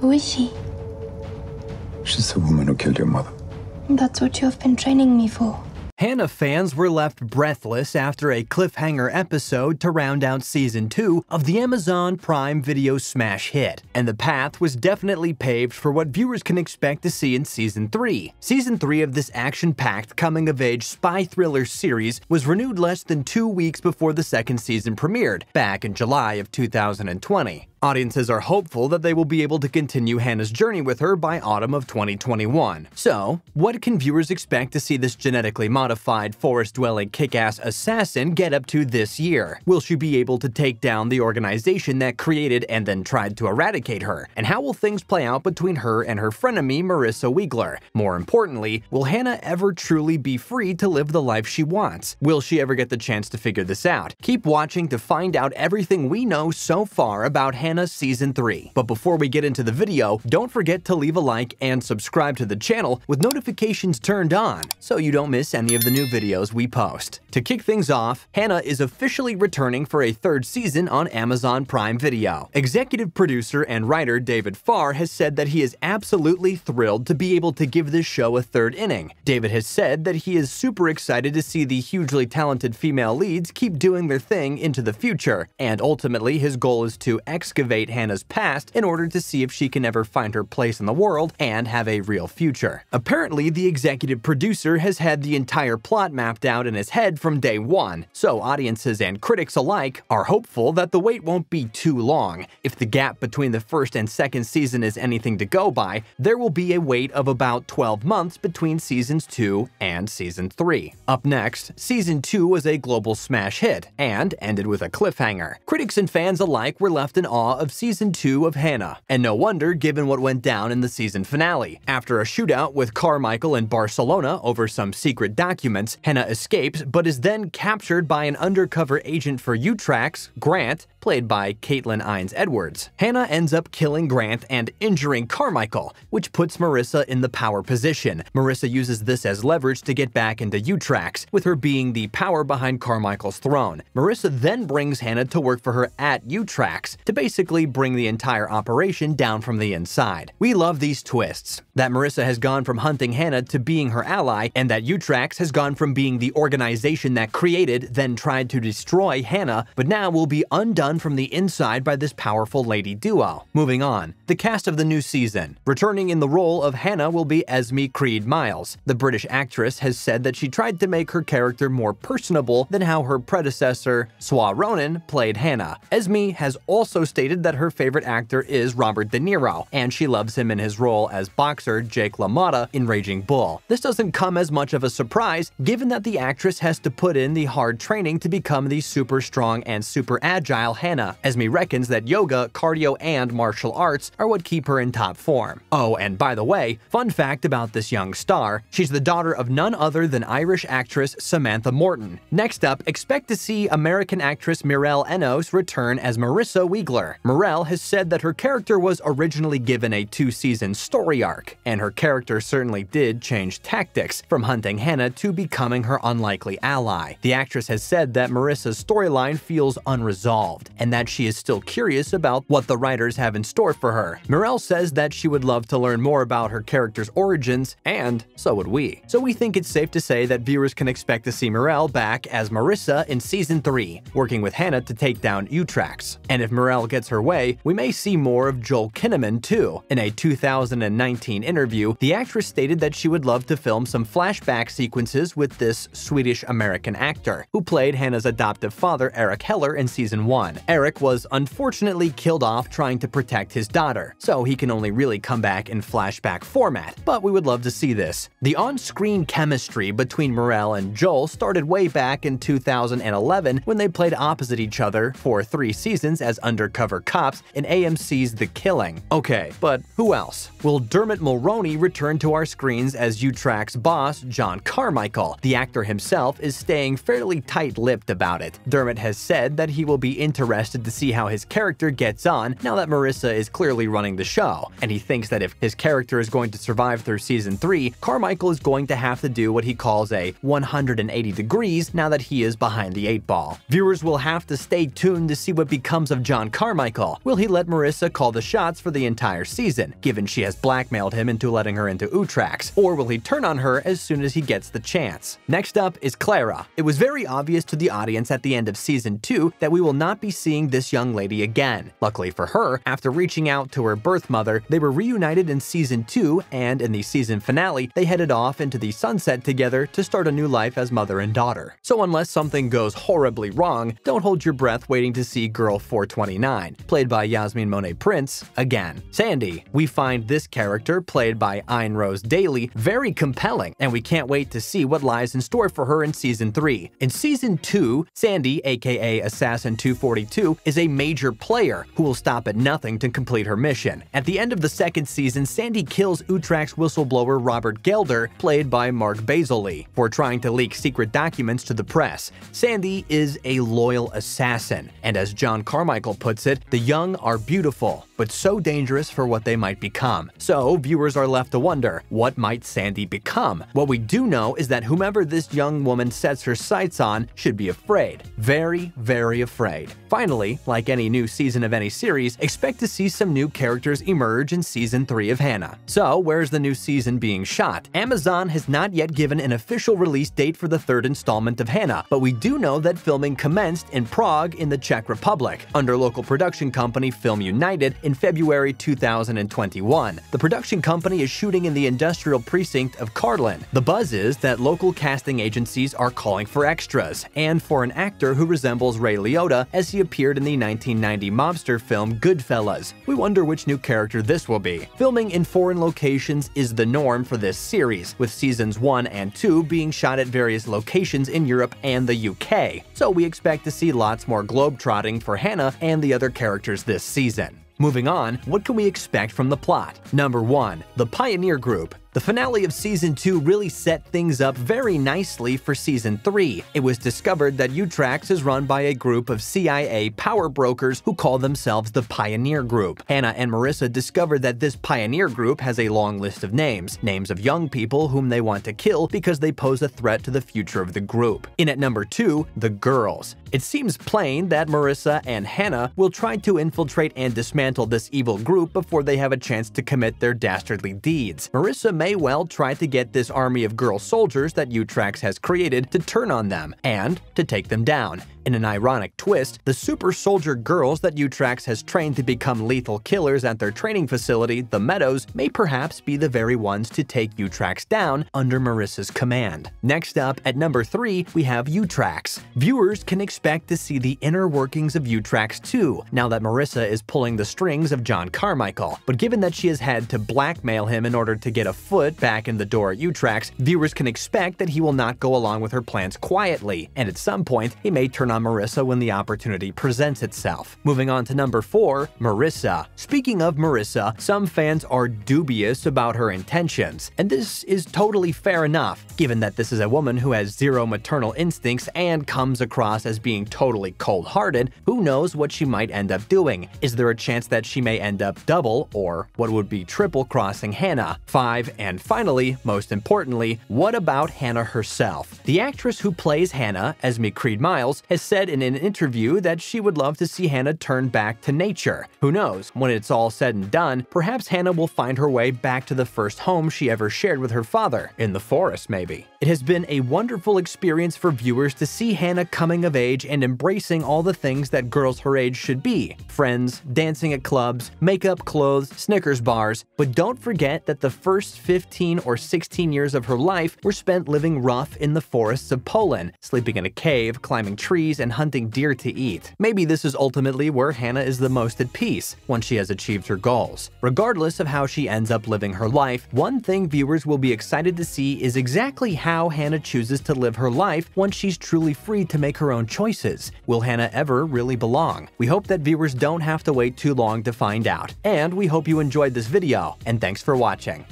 Who is she? She's the woman who killed your mother. That's what you have been training me for. Hannah fans were left breathless after a cliffhanger episode to round out Season 2 of the Amazon Prime Video smash hit, and the path was definitely paved for what viewers can expect to see in Season 3. Season 3 of this action-packed coming-of-age spy thriller series was renewed less than 2 weeks before the second season premiered, back in July of 2020. Audiences are hopeful that they will be able to continue Hannah's journey with her by autumn of 2021. So, what can viewers expect to see this genetically modified, forest-dwelling kick-ass assassin get up to this year? Will she be able to take down the organization that created and then tried to eradicate her? And how will things play out between her and her frenemy Marissa Wiegler? More importantly, will Hannah ever truly be free to live the life she wants? Will she ever get the chance to figure this out? Keep watching to find out everything we know so far about Hannah Season 3. But before we get into the video, don't forget to leave a like and subscribe to the channel with notifications turned on so you don't miss any of the new videos we post. To kick things off, Hannah is officially returning for a third season on Amazon Prime Video. Executive producer and writer David Farr has said that he is absolutely thrilled to be able to give this show a third inning. David has said that he is super excited to see the hugely talented female leads keep doing their thing into the future, and ultimately his goal is to excavate Hannah's past in order to see if she can ever find her place in the world and have a real future. Apparently, the executive producer has had the entire plot mapped out in his head from day one, so audiences and critics alike are hopeful that the wait won't be too long. If the gap between the first and second season is anything to go by, there will be a wait of about 12 months between Seasons 2 and Season 3. Up next, Season 2 was a global smash hit and ended with a cliffhanger. Critics and fans alike were left in awe of Season 2 of Hannah, and no wonder given what went down in the season finale. After a shootout with Carmichael in Barcelona over some secret documents, Hannah escapes but is then captured by an undercover agent for Utrax, Grant, played by Caitlin Ines Edwards. Hannah ends up killing Grant and injuring Carmichael, which puts Marissa in the power position. Marissa uses this as leverage to get back into Utrax, with her being the power behind Carmichael's throne. Marissa then brings Hannah to work for her at Utrax to basically bring the entire operation down from the inside. We love these twists. That Marissa has gone from hunting Hannah to being her ally, and that Utrax has gone from being the organization that created, then tried to destroy Hannah, but now will be undone from the inside by this powerful lady duo. Moving on, the cast of the new season. Returning in the role of Hannah will be Esme Creed Miles. The British actress has said that she tried to make her character more personable than how her predecessor, Saoirse Ronan, played Hannah. Esme has also stated that her favorite actor is Robert De Niro, and she loves him in his role as boxer Jake LaMotta in Raging Bull. This doesn't come as much of a surprise, given that the actress has to put in the hard training to become the super strong and super agile Hannah. Esme reckons that yoga, cardio, and martial arts are what keep her in top form. Oh, and by the way, fun fact about this young star, she's the daughter of none other than Irish actress Samantha Morton. Next up, expect to see American actress Mireille Enos return as Marissa Wiegler. Mireille has said that her character was originally given a 2-season story arc, and her character certainly did change tactics, from hunting Hannah to becoming her unlikely ally. The actress has said that Marissa's storyline feels unresolved, and that she is still curious about what the writers have in store for her. Mireille says that she would love to learn more about her character's origins, and so would we. So we think it's safe to say that viewers can expect to see Mireille back as Marissa in Season 3, working with Hannah to take down Utrax. And if Mireille gets her way, we may see more of Joel Kinnaman too. In a 2019 interview, the actress stated that she would love to film some flashback sequences with this Swedish-American actor, who played Hannah's adoptive father Eric Heller in Season 1. Eric was unfortunately killed off trying to protect his daughter, so he can only really come back in flashback format, but we would love to see this. The on-screen chemistry between Mireille and Joel started way back in 2011 when they played opposite each other for 3 seasons as undercover cops in AMC's The Killing. Okay, but who else? Will Dermot Mulroney return to our screens as Utrax boss John Carmichael? The actor himself is staying fairly tight-lipped about it. Dermot has said that he will be interacting interested to see how his character gets on now that Marissa is clearly running the show, and he thinks that if his character is going to survive through season 3, Carmichael is going to have to do what he calls a 180 degrees now that he is behind the 8-ball. Viewers will have to stay tuned to see what becomes of John Carmichael. Will he let Marissa call the shots for the entire season, given she has blackmailed him into letting her into Utrax, or will he turn on her as soon as he gets the chance? Next up is Clara. It was very obvious to the audience at the end of season 2 that we will not be seeing this young lady again. Luckily for her, after reaching out to her birth mother, they were reunited in season 2, and in the season finale, they headed off into the sunset together to start a new life as mother and daughter. So unless something goes horribly wrong, don't hold your breath waiting to see Girl 429, played by Yasmine Monet Prince, again. Sandy. We find this character, played by Ayn Rose Daly, very compelling, and we can't wait to see what lies in store for her in season 3. In season 2, Sandy, aka Assassin 242, is a major player who will stop at nothing to complete her mission. At the end of the second season, Sandy kills Utrax whistleblower Robert Gelder, played by Mark Basile, for trying to leak secret documents to the press. Sandy is a loyal assassin, and as John Carmichael puts it, the young are beautiful, but so dangerous for what they might become. So viewers are left to wonder, what might Sandy become? What we do know is that whomever this young woman sets her sights on should be afraid. Very, very afraid. Finally, like any new season of any series, expect to see some new characters emerge in season 3 of Hannah. So where's the new season being shot? Amazon has not yet given an official release date for the 3rd installment of Hannah, but we do know that filming commenced in Prague in the Czech Republic, under local production company Film United in February 2021. The production company is shooting in the industrial precinct of Karlin. The buzz is that local casting agencies are calling for extras, and for an actor who resembles Ray Liotta as he appeared in the 1990 mobster film Goodfellas. We wonder which new character this will be. Filming in foreign locations is the norm for this series, with seasons 1 and 2 being shot at various locations in Europe and the UK, so we expect to see lots more globetrotting for Hannah and the other characters this season. Moving on, what can we expect from the plot? Number 1. The Pioneer Group. The finale of Season 2 really set things up very nicely for Season 3. It was discovered that Utrax is run by a group of CIA power brokers who call themselves the Pioneer Group. Hannah and Marissa discover that this Pioneer Group has a long list of names of young people whom they want to kill because they pose a threat to the future of the group. In at number 2, the girls. It seems plain that Marissa and Hannah will try to infiltrate and dismantle this evil group before they have a chance to commit their dastardly deeds. Marissa may well try to get this army of girl soldiers that Utrax has created to turn on them and to take them down. In an ironic twist, the super soldier girls that Utrax has trained to become lethal killers at their training facility, the Meadows, may perhaps be the very ones to take Utrax down under Marissa's command. Next up, at number 3, we have Utrax. Viewers can expect to see the inner workings of Utrax too, now that Marissa is pulling the strings of John Carmichael. But given that she has had to blackmail him in order to get a foot back in the door at Utrax, viewers can expect that he will not go along with her plans quietly, and at some point, he may turn on Marissa when the opportunity presents itself. Moving on to number 4, Marissa. Speaking of Marissa, some fans are dubious about her intentions, and this is totally fair enough, given that this is a woman who has zero maternal instincts and comes across as being totally cold-hearted. Who knows what she might end up doing? Is there a chance that she may end up double, or what would be triple-crossing Hannah? 5, and finally, most importantly, what about Hannah herself? The actress who plays Hannah, Esme Creed Miles, has said in an interview that she would love to see Hannah turn back to nature. Who knows, when it's all said and done, perhaps Hannah will find her way back to the first home she ever shared with her father, in the forest maybe. It has been a wonderful experience for viewers to see Hannah coming of age and embracing all the things that girls her age should be: friends, dancing at clubs, makeup, clothes, Snickers bars. But don't forget that the first 15 or 16 years of her life were spent living rough in the forests of Poland, sleeping in a cave, climbing trees, and hunting deer to eat. Maybe this is ultimately where Hannah is the most at peace, once she has achieved her goals. Regardless of how she ends up living her life, one thing viewers will be excited to see is exactly how Hannah chooses to live her life once she's truly free to make her own choices. Will Hannah ever really belong? We hope that viewers don't have to wait too long to find out. And we hope you enjoyed this video, and thanks for watching.